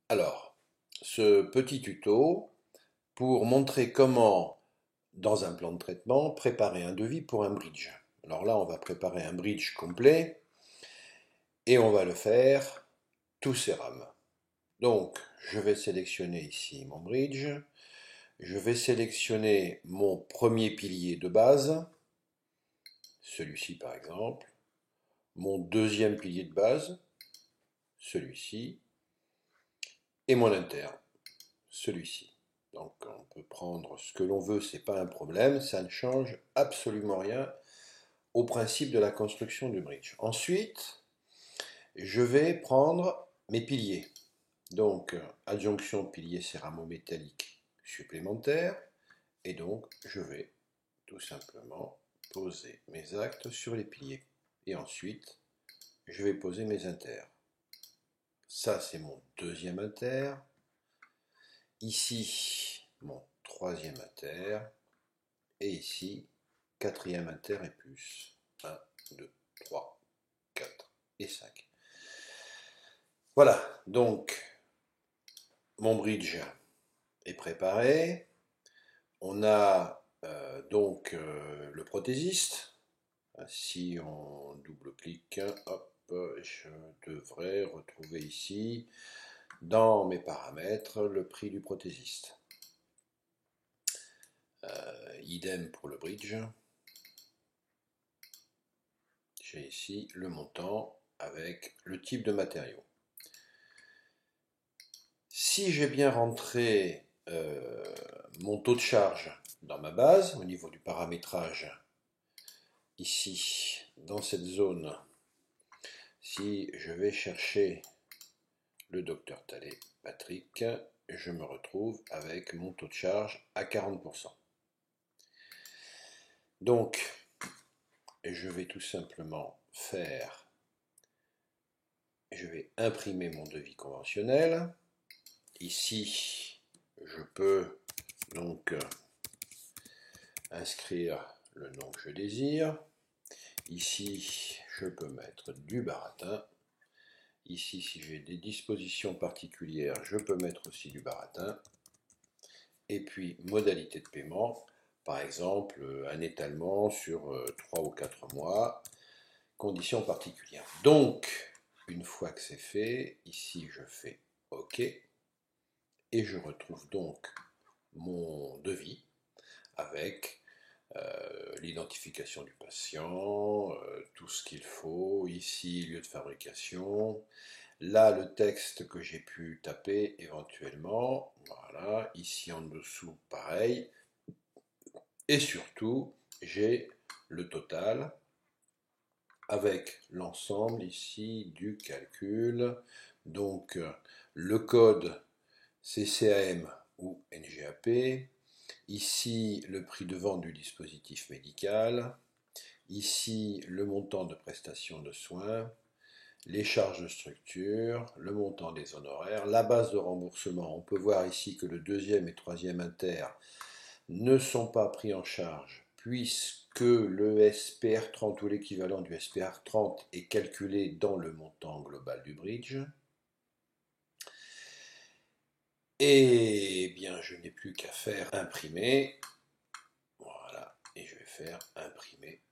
Alors, ce petit tuto pour montrer comment, dans un plan de traitement, préparer un devis pour un bridge. Alors là, on va préparer un bridge complet et on va le faire tout céram. Donc, je vais sélectionner ici mon bridge. Je vais sélectionner mon premier pilier de base, celui-ci par exemple, mon deuxième pilier de base, celui-ci, et mon inter, celui-ci. Donc on peut prendre ce que l'on veut, c'est pas un problème, ça ne change absolument rien au principe de la construction du bridge. Ensuite, je vais prendre mes piliers. Donc adjonction pilier céramo-métallique supplémentaire, et donc je vais tout simplement poser mes actes sur les piliers. Et ensuite, je vais poser mes inters. Ça, c'est mon deuxième inter. Ici, mon troisième inter. Et ici, quatrième inter et plus. 1, 2, 3, 4 et 5. Voilà, donc mon bridge est préparé. On a le prothésiste. Si on double-clique, hop, je devrais retrouver ici, dans mes paramètres, le prix du prothésiste. Idem pour le bridge. J'ai ici le montant avec le type de matériau. Si j'ai bien rentré mon taux de charge dans ma base, au niveau du paramétrage, ici, dans cette zone, si je vais chercher le docteur Talley Patrick, je me retrouve avec mon taux de charge à 40%. Donc, je vais tout simplement je vais imprimer mon devis conventionnel. Ici, je peux donc inscrire le nom que je désire. Ici, je peux mettre du baratin. Ici, si j'ai des dispositions particulières, je peux mettre aussi du baratin. Et puis, modalité de paiement, par exemple, un étalement sur 3 ou 4 mois, conditions particulières. Donc, une fois que c'est fait, ici, je fais OK. Et je retrouve donc mon devis avec l'identification du patient, tout ce qu'il faut, ici lieu de fabrication, là le texte que j'ai pu taper éventuellement, voilà, ici en dessous pareil, et surtout j'ai le total avec l'ensemble ici du calcul, donc le code CCAM ou NGAP, ici le prix de vente du dispositif médical, ici le montant de prestation de soins, les charges de structure, le montant des honoraires, la base de remboursement. On peut voir ici que le deuxième et troisième inter ne sont pas pris en charge puisque le SPR30 ou l'équivalent du SPR30 est calculé dans le montant global du bridge. Et bien, je n'ai plus qu'à faire imprimer. Voilà, et je vais faire imprimer